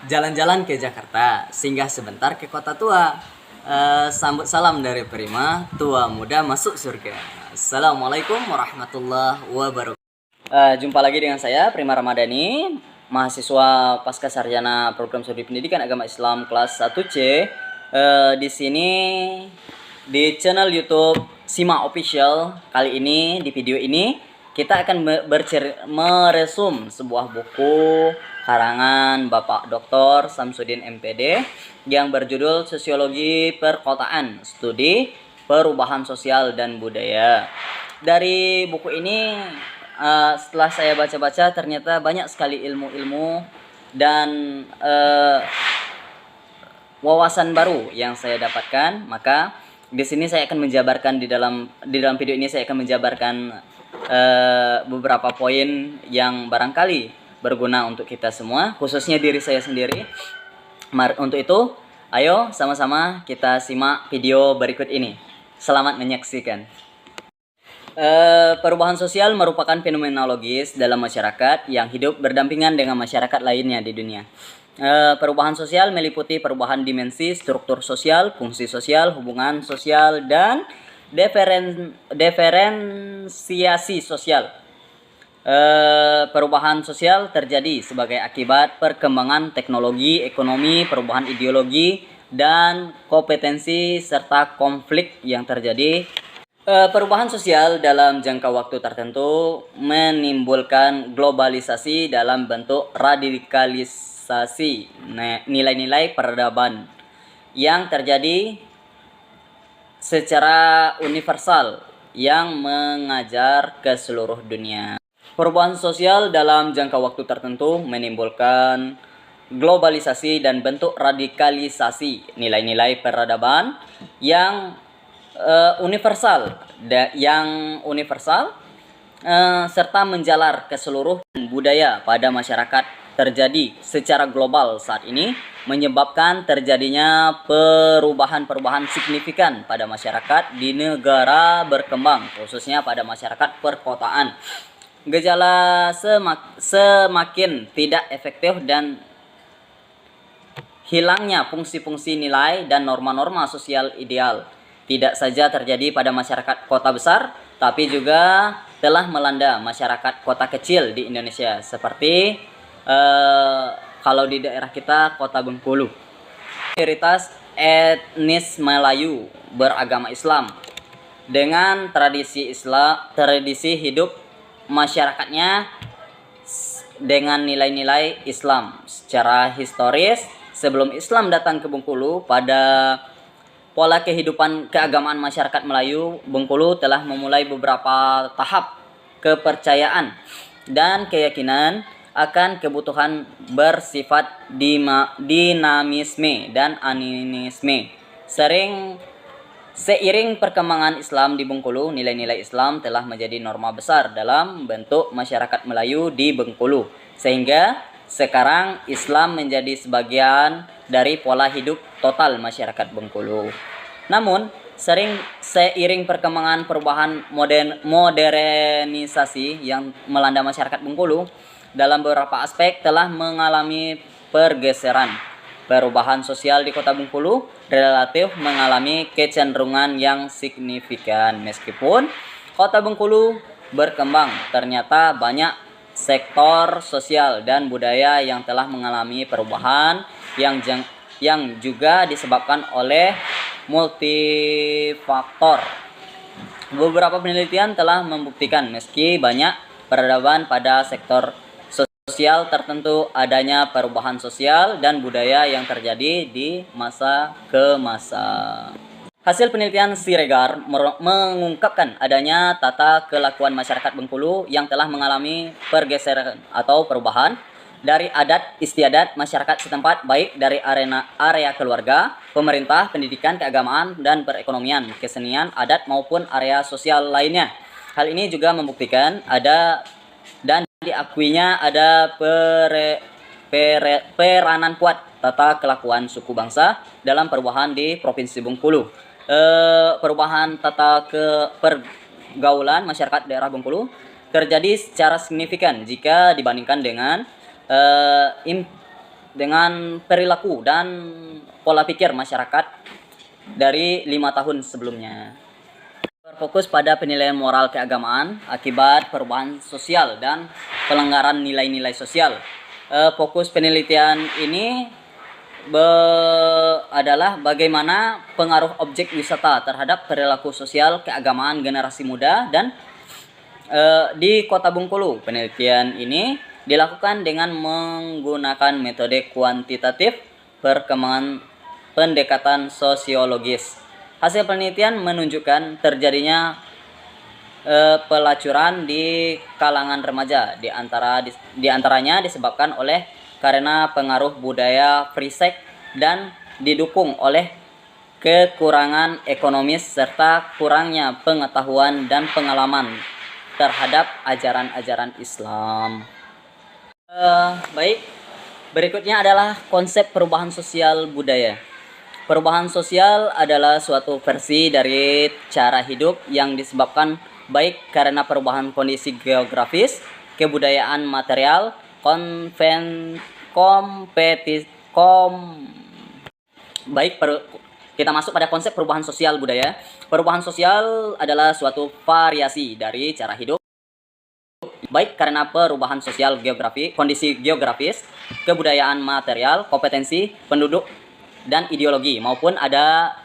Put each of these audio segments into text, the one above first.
jalan-jalan ke Jakarta, singgah sebentar ke kota tua. Sambut salam dari Prima, tua muda masuk surga. Assalamualaikum warahmatullahi wabarakatuh. Jumpa lagi dengan saya Prima Ramadhani, mahasiswa pasca sarjana program studi pendidikan agama Islam kelas 1C. Di sini di channel YouTube Sima Official. Kali ini di video ini kita akan meresum sebuah buku karangan Bapak Dr. Samsudin MPD yang berjudul Sosiologi Perkotaan, Studi Perubahan Sosial dan Budaya. Dari buku ini setelah saya baca-baca ternyata banyak sekali ilmu-ilmu dan wawasan baru yang saya dapatkan. Maka di sini saya akan menjabarkan di dalam video ini saya akan menjabarkan beberapa poin yang barangkali berguna untuk kita semua, khususnya diri saya sendiri. Untuk itu, ayo sama-sama kita simak video berikut ini. Selamat menyaksikan. Perubahan sosial merupakan fenomenologis dalam masyarakat yang hidup berdampingan dengan masyarakat lainnya di dunia. Perubahan sosial meliputi perubahan dimensi struktur sosial, fungsi sosial, hubungan sosial, dan diferensiasi sosial. Perubahan sosial terjadi sebagai akibat perkembangan teknologi, ekonomi, perubahan ideologi, dan kompetensi serta konflik yang terjadi. Perubahan sosial dalam jangka waktu tertentu menimbulkan globalisasi dalam bentuk radikalisasi nilai-nilai peradaban yang terjadi secara universal yang mengajar ke seluruh dunia. Perubahan sosial dalam jangka waktu tertentu menimbulkan globalisasi dan bentuk radikalisasi nilai-nilai peradaban yang universal serta menjalar ke seluruh budaya pada masyarakat terjadi secara global saat ini, menyebabkan terjadinya perubahan-perubahan signifikan pada masyarakat di negara berkembang, khususnya pada masyarakat perkotaan. Gejala semakin tidak efektif dan hilangnya fungsi-fungsi nilai dan norma-norma sosial ideal tidak saja terjadi pada masyarakat kota besar, tapi juga telah melanda masyarakat kota kecil di Indonesia, seperti kalau di daerah kita, kota Bengkulu. Mayoritas etnis Melayu beragama Islam dengan tradisi hidup masyarakatnya dengan nilai-nilai Islam. Secara historis, sebelum Islam datang ke Bengkulu, pada pola kehidupan keagamaan masyarakat Melayu, Bengkulu telah memulai beberapa tahap kepercayaan dan keyakinan akan kebutuhan bersifat dinamisme dan animisme. Seiring perkembangan Islam di Bengkulu, nilai-nilai Islam telah menjadi norma besar dalam bentuk masyarakat Melayu di Bengkulu, sehingga sekarang Islam menjadi sebagian dari pola hidup total masyarakat Bengkulu. Namun, seiring perkembangan perubahan modernisasi yang melanda masyarakat Bengkulu, dalam beberapa aspek telah mengalami pergeseran. Perubahan sosial di kota Bengkulu relatif mengalami kecenderungan yang signifikan. Meskipun kota Bengkulu berkembang, ternyata banyak sektor sosial dan budaya yang telah mengalami perubahan yang juga disebabkan oleh multifaktor. Beberapa penelitian telah membuktikan meski banyak peradaban pada sektor sosial tertentu, adanya perubahan sosial dan budaya yang terjadi di masa ke masa. Hasil penelitian Siregar mengungkapkan adanya tata kelakuan masyarakat Bengkulu yang telah mengalami pergeseran atau perubahan dari adat istiadat masyarakat setempat, baik dari area keluarga, pemerintah, pendidikan, keagamaan, dan perekonomian, kesenian, adat, maupun area sosial lainnya. Hal ini juga membuktikan ada dan diakuinya ada peranan kuat tata kelakuan suku bangsa dalam perubahan di Provinsi Bengkulu. Perubahan tata pergaulan masyarakat daerah Bengkulu terjadi secara signifikan jika dibandingkan dengan dengan perilaku dan pola pikir masyarakat dari 5 tahun sebelumnya. Berfokus pada penilaian moral keagamaan akibat perubahan sosial dan pelanggaran nilai-nilai sosial. Fokus penelitian ini adalah bagaimana pengaruh objek wisata terhadap perilaku sosial keagamaan generasi muda dan di Kota Bengkulu. Penelitian ini dilakukan dengan menggunakan metode kuantitatif perkembangan pendekatan sosiologis. Hasil penelitian menunjukkan terjadinya pelacuran di kalangan remaja, di antaranya disebabkan oleh karena pengaruh budaya free sex dan didukung oleh kekurangan ekonomis serta kurangnya pengetahuan dan pengalaman terhadap ajaran-ajaran Islam. Baik, berikutnya adalah konsep perubahan sosial budaya. Perubahan sosial adalah suatu versi dari cara hidup yang disebabkan baik karena perubahan kondisi geografis, kebudayaan material, kita masuk pada konsep perubahan sosial budaya. Perubahan sosial adalah suatu variasi dari cara hidup baik karena perubahan sosial kondisi geografis, kebudayaan material, kompetensi penduduk dan ideologi, maupun ada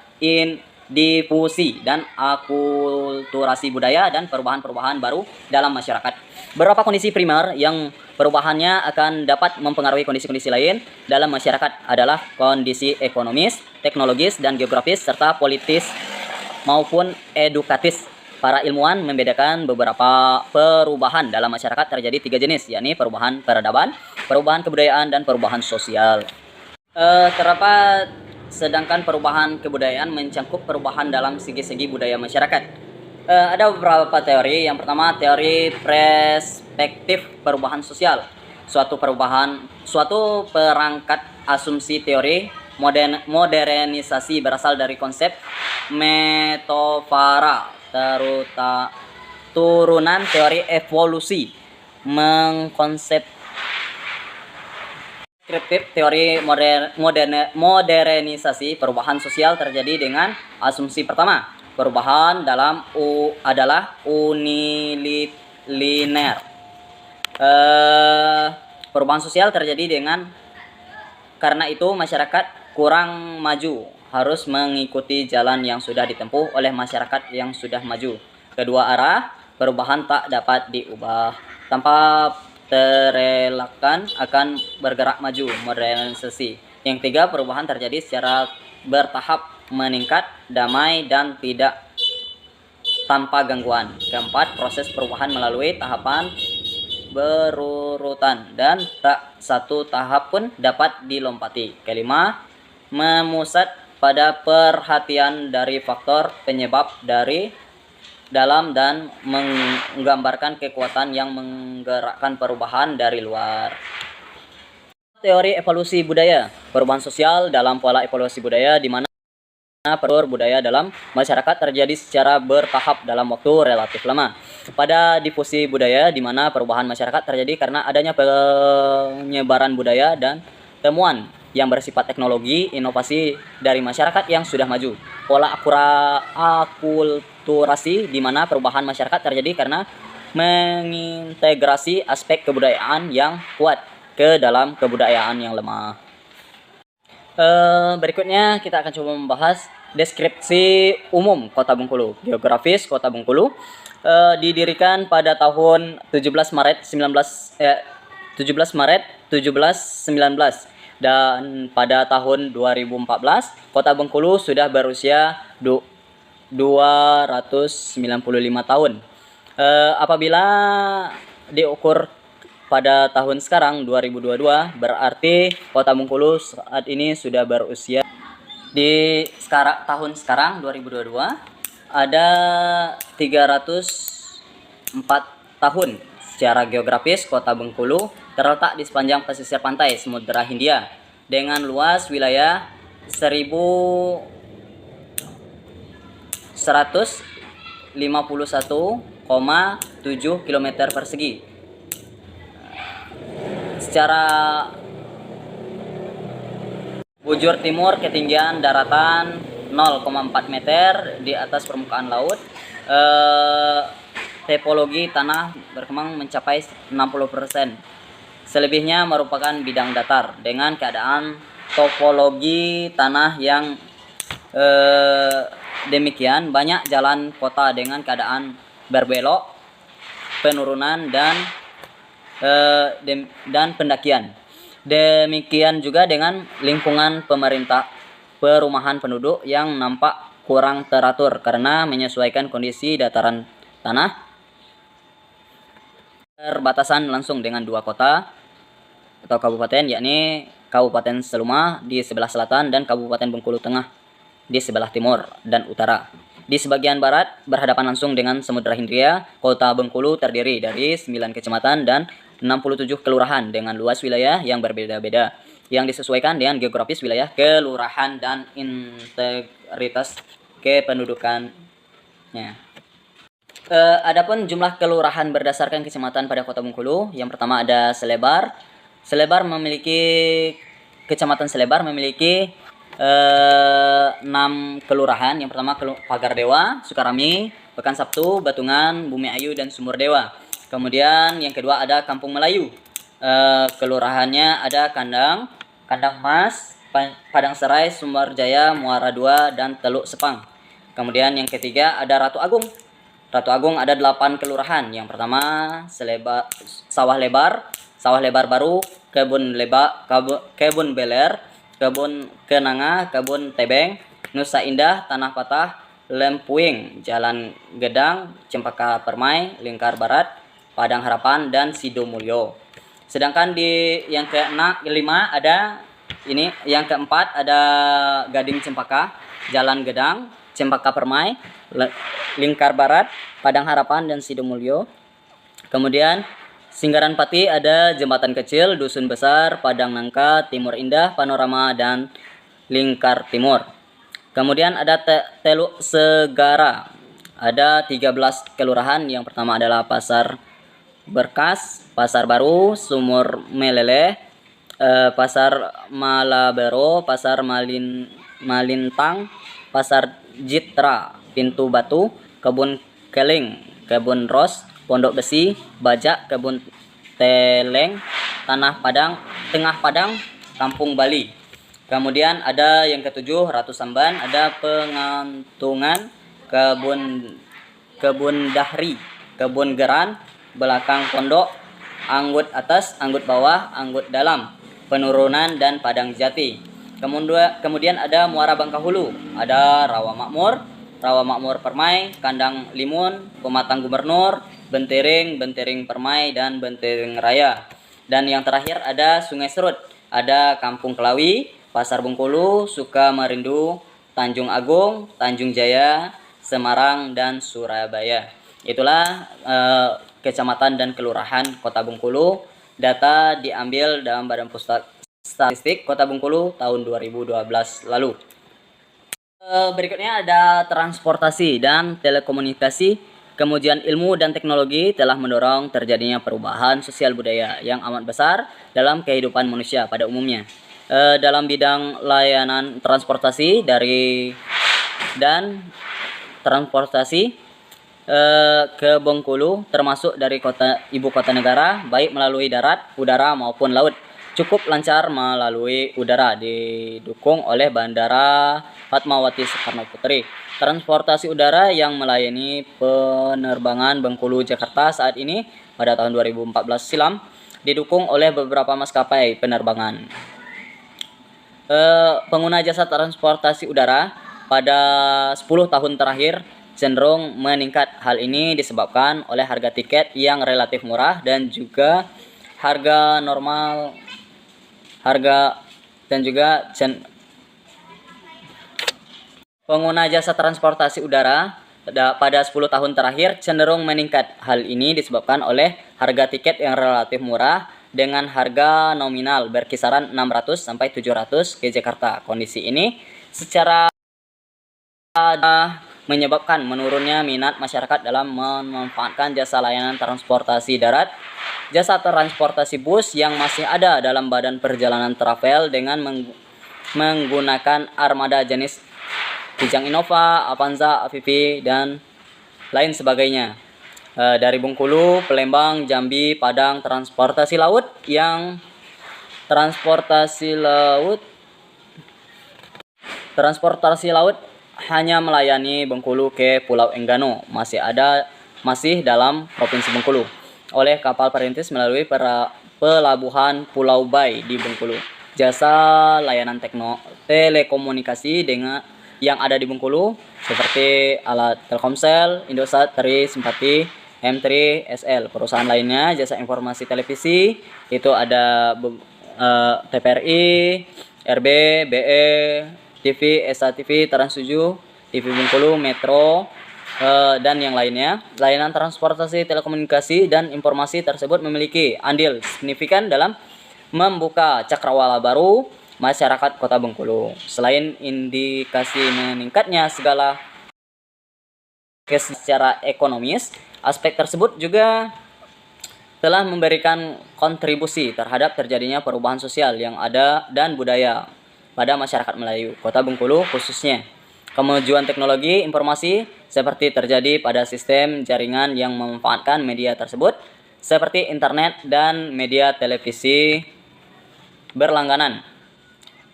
difusi dan akulturasi budaya dan perubahan-perubahan baru dalam masyarakat. Beberapa kondisi primer yang perubahannya akan dapat mempengaruhi kondisi-kondisi lain dalam masyarakat adalah kondisi ekonomis, teknologis, dan geografis, serta politis maupun edukatif. Para ilmuwan membedakan beberapa perubahan dalam masyarakat terjadi 3 jenis, yakni perubahan peradaban, perubahan kebudayaan, dan perubahan sosial. Terdapat sedangkan perubahan kebudayaan mencakup perubahan dalam segi-segi budaya masyarakat. Ada beberapa teori. Yang pertama, teori perspektif perubahan sosial. Suatu perangkat asumsi teori modernisasi berasal dari konsep metafora turunan teori evolusi mengkonsep deskriptif. Teori modernisasi perubahan sosial terjadi dengan asumsi pertama, perubahan adalah unilinear. Perubahan sosial terjadi karena itu masyarakat kurang maju harus mengikuti jalan yang sudah ditempuh oleh masyarakat yang sudah maju. Kedua arah, perubahan tak dapat diubah tanpa terelakkan akan bergerak maju, modernisasi. Yang ketiga, perubahan terjadi secara bertahap, meningkat, damai, dan tidak tanpa gangguan. Keempat, proses perubahan melalui tahapan berurutan dan tak satu tahap pun dapat dilompati. Kelima, memusat pada perhatian dari faktor penyebab dari dalam dan menggambarkan kekuatan yang menggerakkan perubahan dari luar. Teori evolusi budaya, perubahan sosial dalam pola evolusi budaya di mana perubahan budaya dalam masyarakat terjadi secara bertahap dalam waktu relatif lama. Pada difusi budaya di mana perubahan masyarakat terjadi karena adanya penyebaran budaya dan temuan yang bersifat teknologi, inovasi dari masyarakat yang sudah maju. Pola akulturasi di mana perubahan masyarakat terjadi karena mengintegrasi aspek kebudayaan yang kuat ke dalam kebudayaan yang lemah. Berikutnya kita akan coba membahas deskripsi umum Kota Bengkulu. Geografis Kota Bengkulu didirikan pada tahun 17 Maret 1719 dan pada tahun 2014 Kota Bengkulu sudah berusia 295 tahun. Apabila diukur pada tahun sekarang 2022, berarti Kota Bengkulu saat ini sudah berusia tahun sekarang 2022 ada 304 tahun. Secara geografis, Kota Bengkulu terletak di sepanjang pesisir pantai Samudra Hindia dengan luas wilayah 1.151,7 km persegi. Secara Bujur timur ketinggian daratan 0,4 meter di atas permukaan laut. Topologi tanah berkembang mencapai 60%. Selebihnya merupakan bidang datar dengan keadaan topologi tanah yang demikian. Banyak jalan kota dengan keadaan berbelok, penurunan dan pendakian. Demikian juga dengan lingkungan perumahan penduduk yang nampak kurang teratur karena menyesuaikan kondisi dataran tanah. Perbatasan langsung dengan dua kota atau kabupaten, yakni Kabupaten Seluma di sebelah selatan dan Kabupaten Bengkulu Tengah di sebelah timur dan utara. Di sebagian barat berhadapan langsung dengan Samudra Hindia. Kota Bengkulu terdiri dari 9 kecamatan dan 67 kelurahan dengan luas wilayah yang berbeda-beda, yang disesuaikan dengan geografis wilayah, kelurahan, dan integritas kependudukannya. Adapun jumlah kelurahan berdasarkan kecamatan pada Kota Bengkulu, yang pertama ada Selebar. Kecamatan Selebar memiliki 6 kelurahan. Yang pertama Pagar Dewa, Sukarami, Pekan Sabtu, Batungan, Bumi Ayu, dan Sumur Dewa. Kemudian yang kedua ada Kampung Melayu. Kelurahannya ada Kandang Mas, Padang Serai, Sumber Jaya, Muara II, dan Teluk Sepang. Kemudian yang ketiga ada Ratu Agung. Ratu Agung ada 8 kelurahan. Yang pertama Sawah Lebar Baru, Kebun Beler, Kebun Kenanga, Kebun Tebeng, Nusa Indah, Tanah Patah, Lempuing, Jalan Gedang, Cempaka Permai, Lingkar Barat, Padang Harapan, dan Sidomulyo. Sedangkan di yang kelima ada ini, yang keempat ada Gading Cempaka, Jalan Gedang, Cempaka Permai, Lingkar Barat, Padang Harapan, dan Sidomulyo. Kemudian Singgaran Pati ada Jembatan Kecil, Dusun Besar, Padang Nangka, Timur Indah, Panorama, dan Lingkar Timur. Kemudian ada Teluk Segara, ada 13 kelurahan. Yang pertama adalah Pasar Berkas, Pasar Baru, Sumur Meleleh, Pasar Malabero, Pasar Malintang, Pasar Jitra, Pintu Batu, Kebun Keling, Kebun Ros, Pondok Besi, Bajak, Kebun Teleng, Tengah Padang, Kampung Bali. Kemudian ada yang ketujuh Ratu Samban, ada Pengantungan, Kebun Dahri, Kebun Geran, Belakang Pondok, Anggut Atas, Anggut Bawah, Anggut Dalam, Penurunan, dan Padang Jati. Kemudian ada Muara Bangkahulu, ada Rawa Makmur Permai, Kandang Limun, Pematang Gubernur, Bentering Permai, dan Bentering Raya. Dan yang terakhir ada Sungai Serut, ada Kampung Kelawi, Pasar Bengkulu, Sukamerindu, Tanjung Agung, Tanjung Jaya, Semarang, dan Surabaya. Itulah kecamatan dan kelurahan Kota Bengkulu. Data diambil dalam Badan Pusat Statistik Kota Bengkulu tahun 2012 lalu. Berikutnya ada transportasi dan telekomunikasi. Kemudian ilmu dan teknologi telah mendorong terjadinya perubahan sosial budaya yang amat besar dalam kehidupan manusia pada umumnya. Dalam bidang layanan transportasi ke Bengkulu termasuk dari ibu kota negara, baik melalui darat, udara, maupun laut, cukup lancar melalui udara, didukung oleh Bandara Fatmawati Soekarno Putri. Transportasi udara yang melayani penerbangan Bengkulu Jakarta saat ini pada tahun 2014 silam didukung oleh beberapa maskapai penerbangan. Pengguna jasa transportasi udara pada 10 tahun terakhir cenderung meningkat. Hal ini disebabkan oleh harga tiket yang relatif murah dan juga pengguna jasa transportasi udara pada 10 tahun terakhir cenderung meningkat. Hal ini disebabkan oleh harga tiket yang relatif murah dengan harga nominal berkisaran 600 sampai 700 ke Jakarta. Kondisi ini secara menyebabkan menurunnya minat masyarakat dalam memanfaatkan jasa layanan transportasi darat. Jasa transportasi bus yang masih ada dalam Badan Perjalanan Travel dengan menggunakan armada jenis Kijang Innova, Avanza, AVV, dan lain sebagainya. Dari Bengkulu, Palembang, Jambi, Padang, transportasi laut hanya melayani Bengkulu ke Pulau Enggano, masih dalam Provinsi Bengkulu, oleh kapal perintis melalui pelabuhan Pulau Bai di Bengkulu. Jasa layanan telekomunikasi yang ada di Bengkulu seperti alat Telkomsel, Indosat, Tri, Simpati, M3, SL. Perusahaan lainnya jasa informasi televisi itu ada TVRI, RB, BE, TV, SA TV, Trans 7, TV Bengkulu, Metro, dan yang lainnya. Layanan transportasi, telekomunikasi, dan informasi tersebut memiliki andil signifikan dalam membuka cakrawala baru masyarakat Kota Bengkulu. Selain indikasi meningkatnya segala secara ekonomis, aspek tersebut juga telah memberikan kontribusi terhadap terjadinya perubahan sosial yang ada dan budaya pada masyarakat Melayu Kota Bengkulu khususnya. Kemajuan teknologi informasi seperti terjadi pada sistem jaringan yang memanfaatkan media tersebut seperti internet dan media televisi berlangganan.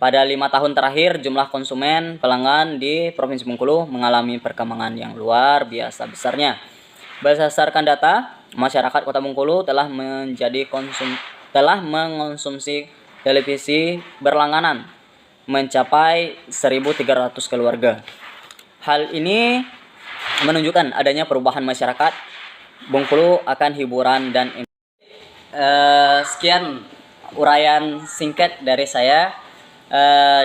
Pada 5 tahun terakhir, jumlah konsumen pelanggan di Provinsi Bengkulu mengalami perkembangan yang luar biasa besarnya. Berdasarkan data, masyarakat Kota Bengkulu telah mengonsumsi televisi berlangganan mencapai 1.300 keluarga. Hal ini menunjukkan adanya perubahan masyarakat Bengkulu akan hiburan dan sekian uraian singkat dari saya.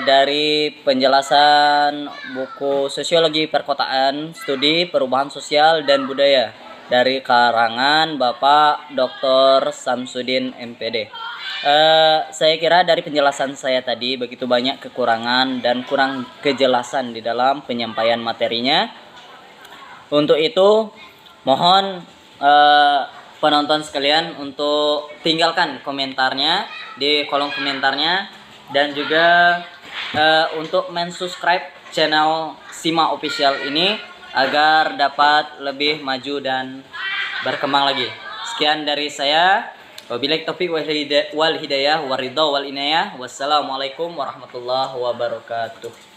Dari penjelasan buku Sosiologi Perkotaan, Studi Perubahan Sosial dan Budaya dari karangan Bapak Dr. Samsudin MPD. Saya kira dari penjelasan saya tadi begitu banyak kekurangan dan kurang kejelasan di dalam penyampaian materinya. Untuk itu mohon penonton sekalian untuk tinggalkan komentarnya di kolom komentarnya. Dan juga untuk mensubscribe channel Sima Official ini agar dapat lebih maju dan berkembang lagi. Sekian dari saya. Wabillahi taufiq wal hidayah waridha wal inayah. Wassalamualaikum warahmatullahi wabarakatuh.